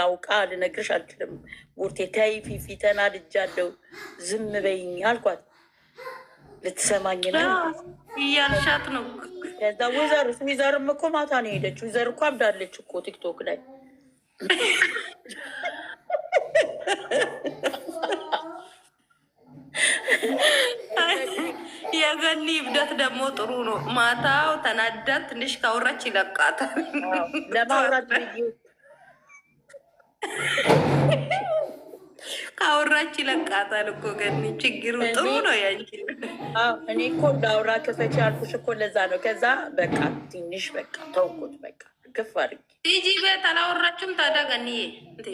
አውቃ ልነግርሽ አልችልም። ቡርቴ ተይ ፊፊ ተናድጃለሁ ዝም በይኝ አልኳት። ልትሰማኝ ነው እያልሻት ነው። ከዛ ዊዘርም እኮ ማታ ነው ሄደች። ዊዘር እኮ አብዳለች እኮ ቲክቶክ ላይ የገኒ እብደት ደግሞ ጥሩ ነው። ማታው ተናዳት ትንሽ ካወራች ይለቃታል። ለማውራት ካወራች ይለቃታል እኮ ገኒ። ችግሩ ጥሩ ነው ያንቺ። እኔ እኮ እንዳውራ ክፈች ያልኩሽ እኮ ለዛ ነው። ከዛ በቃ ትንሽ በቃ ተውኩት። በቃ ግፍ አድርጊ። ጂጂ ቤት አላወራችሁም ታዲያ? ገኒዬ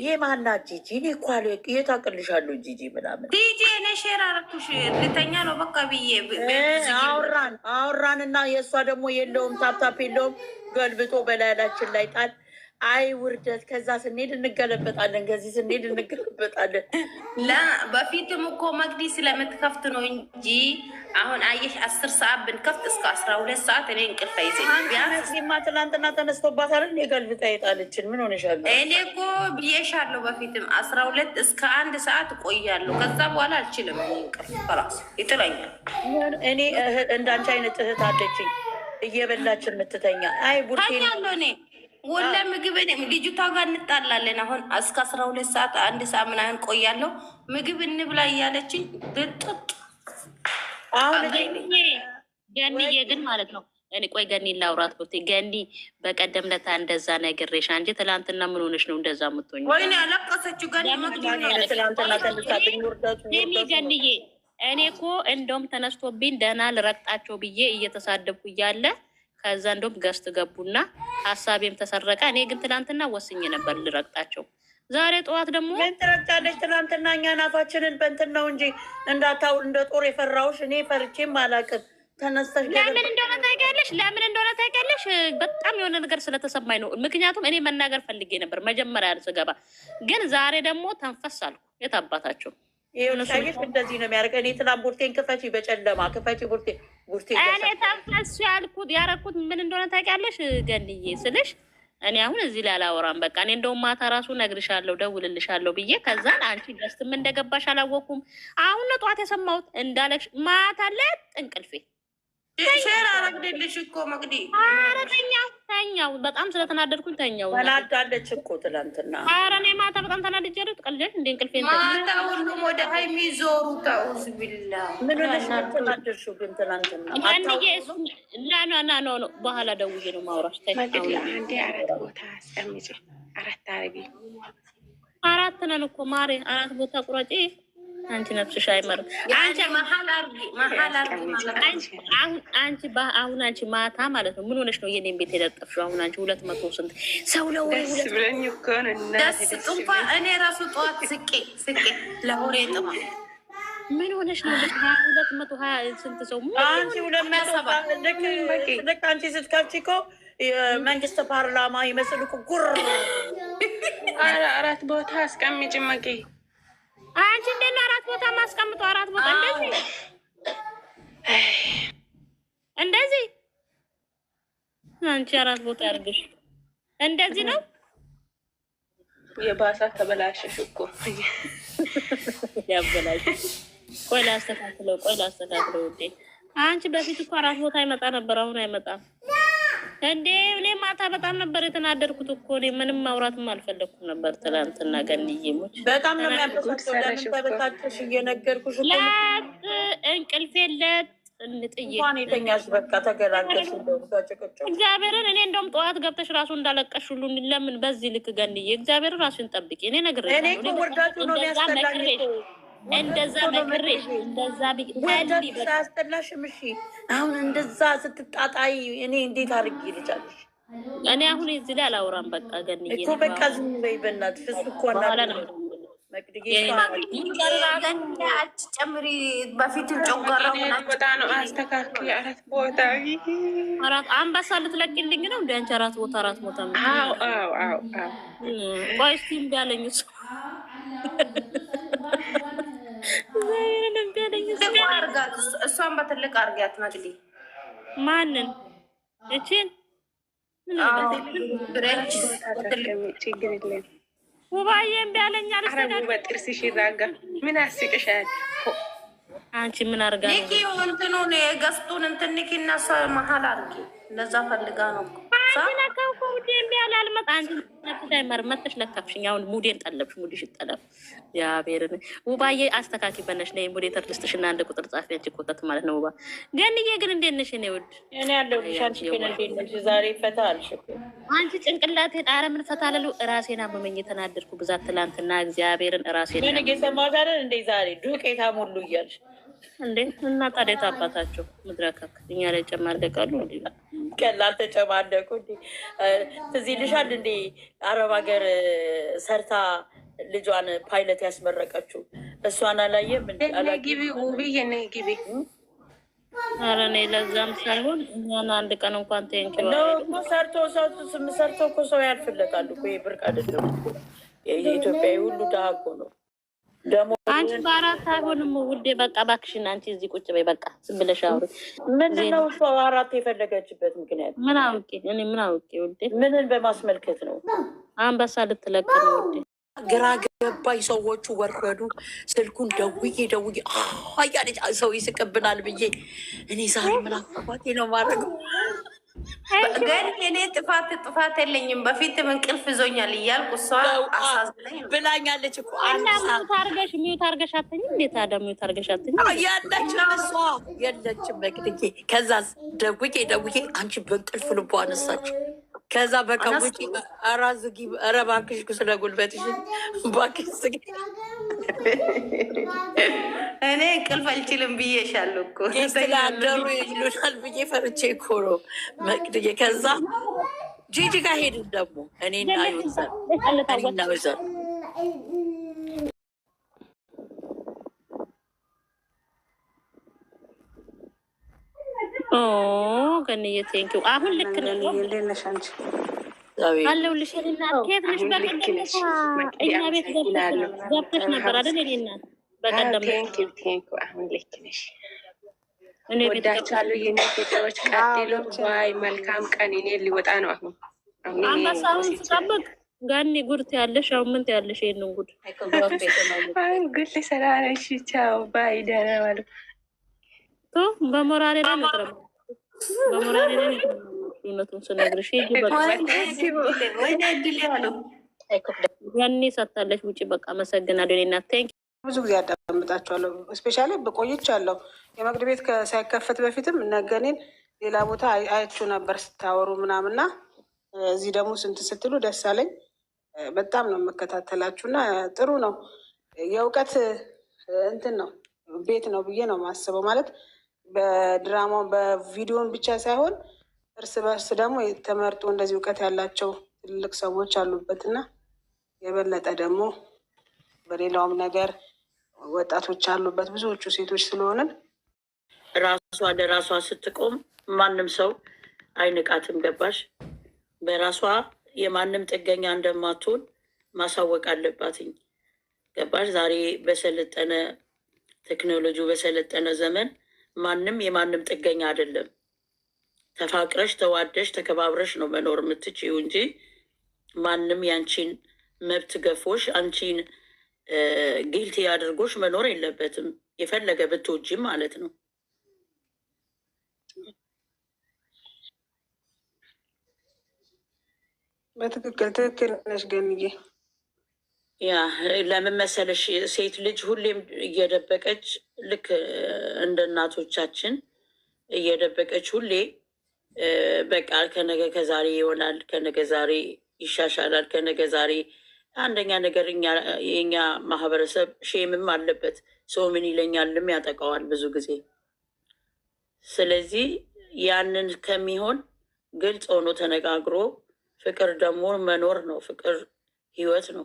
ይህ ማናት ጂጂ? እኔ እኮ የት አቅልሻለሁ ጂጂ ምናምን። ጂጂ እኔ ሼር አደረኩሽ ልተኛ ነው በቃ ብዬ አወራን እና የእሷ ደግሞ የለውም ታፕታፕ የለውም ገልብጦ በላያላችን ላይ ጣል። አይ ውርደት። ከዛ ስንሄድ እንገለበጣለን፣ ከዚህ ስንሄድ እንገለበጣለን። በፊትም እኮ መግዲ ስለምትከፍት ነው እንጂ አሁን አየሽ 10 ሰዓት ብንከፍት እስከ 12 ሰዓት እኔ እንቅልፍ አይዘኝም። ትናንትና ተነስቶባታል። የገልብጣ የጣለችን ምን ሆነሻለሁ? እኔ እኮ ብዬሻለሁ በፊትም 12 እስከ 1 ሰዓት እቆያለሁ። ከዛ በኋላ አልችልም። እንቅልፍ በራሱ ይጥለኛል። እኔ እንዳንቺ አይነት እህት አለችኝ እየበላች የምትተኛ። አይ ቡርቴኛለሁ እኔ ወላ ምግብ ልጅቷ ጋር እንጣላለን። አሁን እስከ 12 ሰዓት 1 ሰዓት ምናምን ቆያለሁ። ምግብ እንብላ እያለችኝ ብጥጥ አሁን ገኒዬ ግን ማለት ነው። እኔ ቆይ ገኒ ላውራት ቦቴ ገኒ በቀደም ለታ እንደዛ ነግሬሽ አንቺ ትላንትና ምን ሆነሽ ነው እንደዛ የምትሆኝ? ወይኔ አለቀሰችው ገኒ ገኒዬ። እኔ እኮ እንደውም ተነስቶብኝ ደህና ልረቅጣቸው ብዬ እየተሳደብኩ እያለ ከዛ እንደውም ገስት ገቡና ሀሳቤም ተሰረቀ። እኔ ግን ትላንትና ወስኜ ነበር ልረቅጣቸው። ዛሬ ጠዋት ደግሞ ምን ትረግጫለሽ? ትላንትና እኛ ናፋችንን በንትን ነው እንጂ እንዳታው እንደ ጦር የፈራውሽ እኔ ፈርቼም አላውቅም። ተነስተሽ ለምን እንደሆነ ታውቂያለሽ? በጣም የሆነ ነገር ስለተሰማኝ ነው። ምክንያቱም እኔ መናገር ፈልጌ ነበር መጀመሪያ ስገባ፣ ግን ዛሬ ደግሞ ተንፈስ አልኩ። የት አባታቸው ይኸውልሽ እንደዚህ ነው የሚያደርገው። እኔ ትናንት ቡርቴን ክፈቺ፣ በጨለማ ክፈቺ ቡርቴ እኔ ተንፈሱ ያደረኩት ምን እንደሆነ ታውቂያለሽ ገንዬ ስልሽ እኔ አሁን እዚህ ላይ አላወራም። በቃ እኔ እንደውም ማታ ራሱ ነግርሻለሁ ደውልልሻለሁ ብዬ ከዛን አንቺ ደስትም እንደገባሽ አላወኩም። አሁን ነው ጠዋት የሰማሁት እንዳለሽ ማታ ለጥ እንቅልፌ ሼር አረግልሽ እኮ መቅዲ። ኧረ ተኛው በጣም ስለተናደድኩኝ ተኛው። ተናዳለች እኮ ትላንትና። ኧረ እኔ ማታ በጣም ተናድጃለሁ። ትቀልጃለሽ እንደ እንቅልፌ ማታ ሁሉም ወደ ሀይሚ ዞሩ። ተውዝ ቢላ ምን ሆነሽ ተናደድሽው? ግን ትላንትና ኖ በኋላ ደውዬ ነው ማውራሽ። አንዴ 4 ቦታ አስቀምጪ። 4 አረቢ 4 ነን እኮ ማሬ። 4 ቦታ ቁረጪ። አንቺ ነፍስሽ አይመርም። አንቺ መሀል አርጊ አሁን አንቺ ማታ ማለት ነው ምን ሆነሽ ነው የኔን ቤት የለጠፍሽው? አሁን አንቺ 200 ስንት ሰው ለወሬ ደስ ጥንፋ እኔ ራሱ ጠዋት ስቄ ለሆሬ ጥማ ምን ሆነሽ ነው? 220 ስንት ሰው አንቺ 270 ልክ አንቺ ስትከፍቺ እኮ መንግስት ፓርላማ ይመስል እኮ ጉር 4 ቦታ አስቀምጪ መቂ። አንቺ እንደና 4 ቦታ ማስቀምጠው 4 ቦታ እንደዚህ አንቺ 4 ቦታ ያርግሽ። እንደዚህ ነው የባሳ ተበላሽሽ እኮ ያበላሽ። ቆይ ላስተካክለው እንዴ። አንቺ በፊት እኮ 4 ቦታ ይመጣ ነበር፣ አሁን አይመጣም እንዴ። እኔ ማታ በጣም ነበር የተናደድኩት እኮ። እኔ ምንም ማውራትም አልፈለኩም ነበር ትናንትና ገንዬሞች። በጣም ነው የሚያበሳጨው። ለምን ተበሳጨሽ? እየነገርኩሽ እኮ እንቅልፍ የለት እንጥዬ እንኳን የተኛሽ በቃ ተገላገልሽ። እግዚአብሔርን እኔ እንደውም ጠዋት ገብተሽ ራሱ እንዳለቀሽ ሁሉ ለምን በዚህ ልክ ገንዬ? እግዚአብሔርን ራሱን ጠብቂ። እኔ ነግሬሽ እኔ እኮ ወርዳቱ ነው የሚያስጠላኝ እኮ እንደዛ ነግሬሽ እንደዛ ሳያስጠላሽም እሺ። አሁን እንደዛ ስትጣጣይ እኔ እንዴት አድርጌ ልጃለሽ? እኔ አሁን እዚህ ላይ አላወራም። በቃ ገንዬ እኮ በቃ ዝም በይ በእናትሽ። ፍሱ እኮ ጨምሪ በፊት ጮጋራ ቦታ ነው አስተካክል። 4 ቦታ አንበሳ ልትለቅልኝ ነው እንደ አንቺ 4 ቦታ አዎ ቆይ እስኪ እምቢ አለኝ እሱ እሷን በትልቅ አርጊያት መቅዲ። ማንን እቺን ችግር የለም ውባዬ እምቢ አለኝ አልስተካከል። ኧረ ውበት ጥርስሽ ይራጋ። ምን አስቅሻል? አንቺ ምን አርጋ ነው? ኒኪ እንትኑን ገስጡን እንትን ኒኪ እና መሀል አድርጊ። እንደዛ ፈልጋ ነው ነካው እኮ ውዴ እምቢ አለ አልመጣ። አንቺ ነፍሳይ መርመጥሽ ለካፍሽኝ። አሁን ሙዴን ጠለብሽ። ሙዲሽ ይጠለብ። ያቤርን ውባዬ አስተካኪ በነሽ ነይ ሙዴ ተርልስትሽና አንድ ቁጥር ጻፊ። አንቺ ኮተት ማለት ነው ውባ። ገንዬ ግን እንዴት ነሽ? እኔ ውድ እኔ ያለሁልሽ። አንቺ ግን እንዴት ነሽ? ዛሬ ፈታ አልሽ እኮ አንቺ ጭንቅላቴ ጣረ ምን ፈታ አለሉ። ራሴን አመመኝ የተናደድኩ ብዛት ትላንትና እግዚአብሔርን ራሴን ምን እየሰማሁት አይደል እንዴ? ዛሬ ዱቄታ ሙሉ እያልሽ እንዴ እና ታዲያ ታባታቸው ምድረካክ እኛ ላይ ጨማለቃሉ እንዴ? ቀላል ተጨማለቁ እንዴ? ትዝ ይልሻል እንዴ አረብ ሀገር ሰርታ ልጇን ፓይለት ያስመረቀችው እሷን አላየም እንዴ? ግቢ ውብዬ ነይ ግቢ። ኧረ እኔ ለዛም ሳይሆን እኛን አንድ ቀን እንኳን ቴንኪው ሰርቶ እኮ ሰው ያልፍለታል እኮ። ይሄ ብርቅ አይደለም። የኢትዮጵያዊ ሁሉ ድሀ እኮ ነው። ደግሞ አንቺ በአራት አይሆንም ውዴ። በቃ እባክሽን አንቺ እዚህ ቁጭ በይ። በቃ ዝም ብለሽ አውሪ። ምንድነው እሷ አራት የፈለገችበት ምክንያት? ምን አውቄ እኔ ምን አውቄ ውዴ? ምንን በማስመልከት ነው? አንበሳ ልትለቅ ነው ውዴ። ግራ ገባኝ። ሰዎቹ ወረዱ። ስልኩን ደውዬ እያለች ሰው ይስቅብናል ብዬ እኔ ዛሬ ምን አባቴ ነው ማድረገው? ግን እኔ ጥፋት የለኝም። በፊትም እንቅልፍ ይዞኛል እያልኩ እሷ አሳዝነኝ ብላኛለች እኮ። ሚዩት አርገሽ አትኝ። እንዴት ታዲያ ሚዩት አርገሽ አትኝ? ያለችም እሷ የለችም። መቅድጌ ከዛ ደውዬ አንቺ በእንቅልፍ ልቦ አነሳች። ከዛ በቃ ውጪ አራዝጊ። ኧረ እባክሽ ስለ ጉልበትሽ እባክሽ ዝጊ። እኔ እንቅልፍ አልችልም ብዬሻለሁ እኮ ስላደሩ ይሉናል ብዬ ፈርቼ እኮ ነው መቅድዬ። ከዛ ጂጂ ጋር ሄድን ደግሞ እኔና ወይዘር ገንዬ ቴንኪው። አሁን ልክ ነው አለሁልሽ። እናት ከየት ነሽ? በቀደም እኛ ቤት ገብተሽ ነበር አይደል? እኔና በቀደም አሁን ልክ ነሽ። ወዳችኋለሁ የኔ ጌታዎች። ቀጥሎ ባይ መልካም ቀን። እኔ ሊወጣ ነው አሁን አንበሳውን ስጠብቅ ጋኒ ጉድ ያለሽ አሁን ምን ያለሽ? ይሄንን ጉድ አሁን ጉድ ልሰራ ነሽ። ቻው ባይ። ደህና ዋሉ። በሞራሌ ላይ ነጥረ በሞራሌ ላይ እውነቱን ስነግርሽ ያኔ ሰታለች ውጭ። በቃ አመሰግናለሁ። እኔ እናት ቴንክ ብዙ ጊዜ ያዳምጣቸዋለሁ። ስፔሻሊ በቆይቻለሁ። የመቅድ ቤት ሳይከፈት በፊትም ነገኔን ሌላ ቦታ አያችሁ ነበር ስታወሩ ምናምና፣ እዚህ ደግሞ ስንት ስትሉ ደስ አለኝ። በጣም ነው የምከታተላችሁ እና ጥሩ ነው። የእውቀት እንትን ነው ቤት ነው ብዬ ነው የማስበው። ማለት በድራማው በቪዲዮን ብቻ ሳይሆን እርስ በርስ ደግሞ ተመርጦ እንደዚህ እውቀት ያላቸው ትልቅ ሰዎች አሉበት እና የበለጠ ደግሞ በሌላውም ነገር ወጣቶች አሉበት ብዙዎቹ ሴቶች ስለሆንን ራሷ ለራሷ ስትቆም ማንም ሰው አይንቃትም። ገባሽ? በራሷ የማንም ጥገኛ እንደማትሆን ማሳወቅ አለባትኝ። ገባሽ? ዛሬ በሰለጠነ ቴክኖሎጂው በሰለጠነ ዘመን ማንም የማንም ጥገኛ አይደለም። ተፋቅረሽ ተዋደሽ ተከባብረሽ ነው መኖር የምትችይው እንጂ ማንም ያንቺን መብት ገፎሽ አንቺን ጊልቲ አድርጎሽ መኖር የለበትም። የፈለገ ብትወጂም ማለት ነው። በትክክል ነሽ ገንዬ። ያ ለምን መሰለሽ ሴት ልጅ ሁሌም እየደበቀች ልክ እንደ እናቶቻችን እየደበቀች ሁሌ በቃ ከነገ ከዛሬ ይሆናል፣ ከነገ ዛሬ ይሻሻላል፣ ከነገ ዛሬ አንደኛ ነገር የኛ ማህበረሰብ ሼምም አለበት። ሰው ምን ይለኛልም ያጠቃዋል ብዙ ጊዜ። ስለዚህ ያንን ከሚሆን ግልጽ ሆኖ ተነጋግሮ ፍቅር ደግሞ መኖር ነው። ፍቅር ህይወት ነው።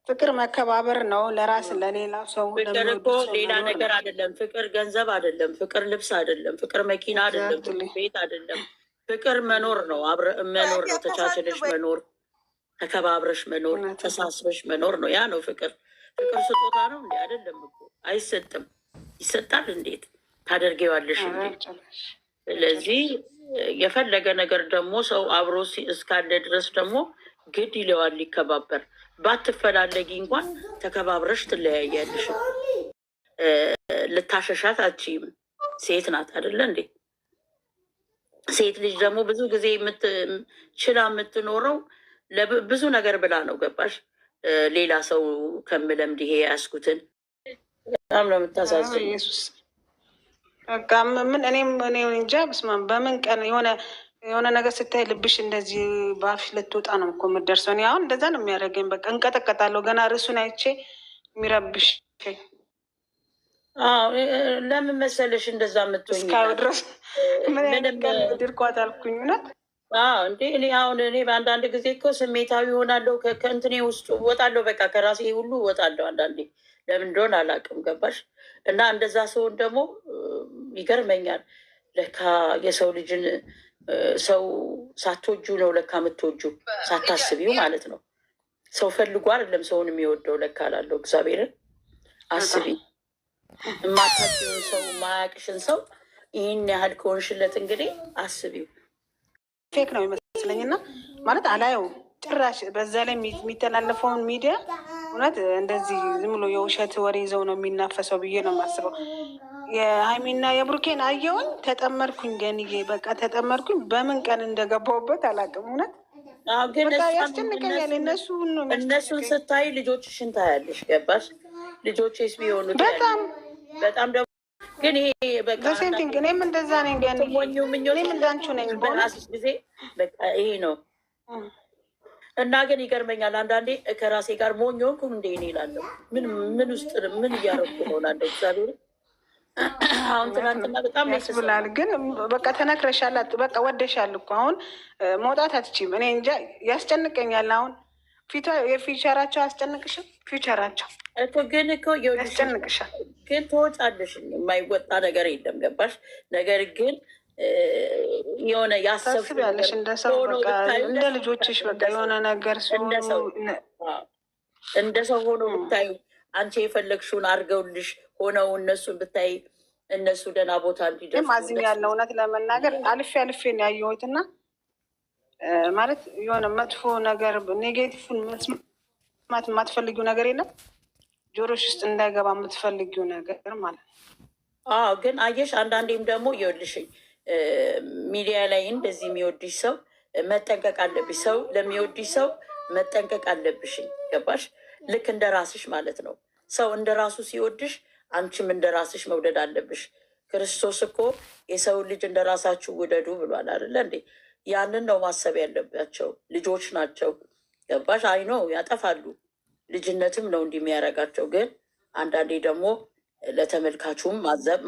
ፍቅር መከባበር ነው። ለራስ ለሌላ ሰው ፍቅር እኮ ሌላ ነገር አይደለም። ፍቅር ገንዘብ አይደለም። ፍቅር ልብስ አይደለም። ፍቅር መኪና አይደለም። ፍቅር ቤት አይደለም። ፍቅር መኖር ነው። መኖር ነው። ተቻችለሽ መኖር፣ ተከባብረሽ መኖር፣ ተሳስበሽ መኖር ነው። ያ ነው ፍቅር። ፍቅር ስጦታ ነው እንዴ? አይደለም እኮ አይሰጥም። ይሰጣል። እንዴት ታደርጊዋለሽ እንዴ? ስለዚህ የፈለገ ነገር ደግሞ ሰው አብሮ እስካለ ድረስ ደግሞ ግድ ይለዋል ሊከባበር። ባትፈላለጊ እንኳን ተከባብረሽ ትለያያለሽ። ልታሸሻት አትችይም። ሴት ናት አይደለ እንዴ? ሴት ልጅ ደግሞ ብዙ ጊዜ ችላ የምትኖረው ብዙ ነገር ብላ ነው። ገባሽ? ሌላ ሰው ከምለምድ ይሄ ያስኩትን በጣም ነው የምታሳዝን። ኢየሱስ በቃ እኔም እንጃ። በስመ አብ በምን ቀን የሆነ ነገር ስታይ ልብሽ እንደዚህ በአፍሽ ልትወጣ ነው እኮ የምትደርሰው። እኔ አሁን እንደዛ ነው የሚያደርገኝ። በቃ እንቀጠቀጣለሁ ገና ርዕሱን አይቼ የሚረብሽ። ለምን መሰለሽ እንደዛ የምትሆኝ? እስካሁን ድረስ ምን ቀን ድርኳት አልኩኝ እውነት እንዴ። እኔ በአንዳንድ ጊዜ እኮ ስሜታዊ ሆናለሁ። ከእንትኔ ውስጥ እወጣለሁ። በቃ ከራሴ ሁሉ እወጣለሁ አንዳንዴ። ለምን እንደሆነ አላውቅም። ገባሽ? እና እንደዛ ሰውን ደግሞ ይገርመኛል። ለካ የሰው ልጅን ሰው ሳትወጁ ነው ለካ የምትወጁ፣ ሳታስቢው ማለት ነው። ሰው ፈልጎ አይደለም ሰውን የሚወደው ለካ ላለው እግዚአብሔርን አስቢ። የማታውቂውን ሰው የማያውቅሽን ሰው ይህን ያህል ከሆንሽለት እንግዲህ አስቢው። ፌክ ነው ይመስለኝ እና ማለት አላየው ጭራሽ። በዛ ላይ የሚተላለፈውን ሚዲያ እውነት እንደዚህ ዝም ብሎ የውሸት ወሬ ይዘው ነው የሚናፈሰው ብዬ ነው የማስበው። የሀይሚና የብሩኬን አየውን ተጠመድኩኝ፣ ገንዬ በቃ ተጠመድኩኝ። በምን ቀን እንደገባሁበት አላውቅም። እውነት በቃ ያስጨንቀኛል። እነሱን ስታይ ልጆችሽን ታያለሽ። ገባሽ? ልጆችስ ቢሆኑ በጣም ደግሞ ግን ይሄ በሴንቲንግ እኔም እንደዛ ነኝ። እኔም እንዳንቹ ነኝ በራስሽ ጊዜ በቃ ይሄ ነው እና ግን ይገርመኛል አንዳንዴ ከራሴ ጋር ሞኝ ሆንኩ እንደ እኔ እላለሁ። ምን ውስጥ ምን እያደረኩ እሆናለሁ? እግዚአብሔር አሁን ትናንትና በጣም ያስብላል። ግን በቃ ተነክረሻል፣ በቃ ወደሻል እኮ አሁን መውጣት አትችይም። እኔ እንጃ ያስጨንቀኛል። አሁን የፊውቸራቸው አያስጨንቅሽም? ፊውቸራቸው ግን እኮ ያስጨንቅሻል። ግን ትወጫለሽ፣ የማይወጣ ነገር የለም። ገባሽ? ነገር ግን የሆነ ያሰብያለሽ እንደ ሰው በቃ እንደ ልጆችሽ በቃ የሆነ ነገር እንደ ሰው ሆኖ ብታዩ አንቺ የፈለግሽውን አድርገውልሽ ሆነው እነሱን ብታይ እነሱ ደህና ቦታ እንዲደርሱ ማዝም ያለ እውነት ለመናገር አልፌ ነው ያየሁትና ማለት የሆነ መጥፎ ነገር ኔጌቲቭን መስማት የማትፈልጊው ነገር የለም ጆሮሽ ውስጥ እንዳይገባ የምትፈልጊው ነገር ማለት ነው። ግን አየሽ አንዳንዴም ደግሞ ይኸውልሽኝ ሚዲያ ላይ እንደዚህ የሚወድሽ ሰው መጠንቀቅ አለብሽ። ሰው ለሚወድሽ ሰው መጠንቀቅ አለብሽኝ። ገባሽ? ልክ እንደ ራስሽ ማለት ነው። ሰው እንደ ራሱ ሲወድሽ አንቺም እንደ ራስሽ መውደድ አለብሽ። ክርስቶስ እኮ የሰው ልጅ እንደ ራሳችሁ ውደዱ ብሏል አይደለ እንዴ? ያንን ነው ማሰብ ያለባቸው። ልጆች ናቸው። ገባሽ? አይኖ ያጠፋሉ። ልጅነትም ነው እንዲህ የሚያደርጋቸው። ግን አንዳንዴ ደግሞ ለተመልካቹም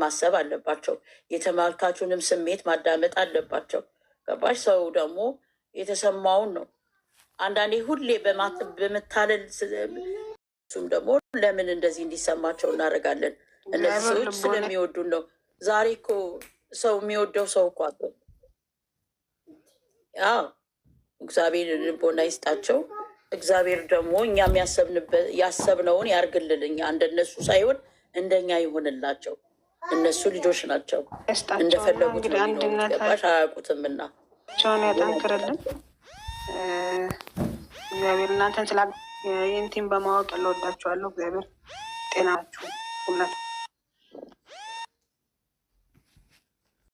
ማሰብ አለባቸው። የተመልካቹንም ስሜት ማዳመጥ አለባቸው። ገባሽ? ሰው ደግሞ የተሰማውን ነው። አንዳንዴ ሁሌ በመታለል እሱም ደግሞ ለምን እንደዚህ እንዲሰማቸው እናደርጋለን? እነዚህ ሰዎች ስለሚወዱን ነው። ዛሬ እኮ ሰው የሚወደው ሰው እኮ አለ። ያው እግዚአብሔር ልቦና ይስጣቸው። እግዚአብሔር ደግሞ እኛም ያሰብነውን ያርግልን። እኛ እንደነሱ ሳይሆን እንደኛ ይሆንላቸው። እነሱ ልጆች ናቸው፣ እንደፈለጉት ገባሽ? አያውቁትምና ቸውን ያጠንክርልን እግዚአብሔር። እናንተን ስላ ይህን ቲም በማወቅ ለወዳችኋለሁ። እግዚአብሔር ጤናችሁ ሁላችሁ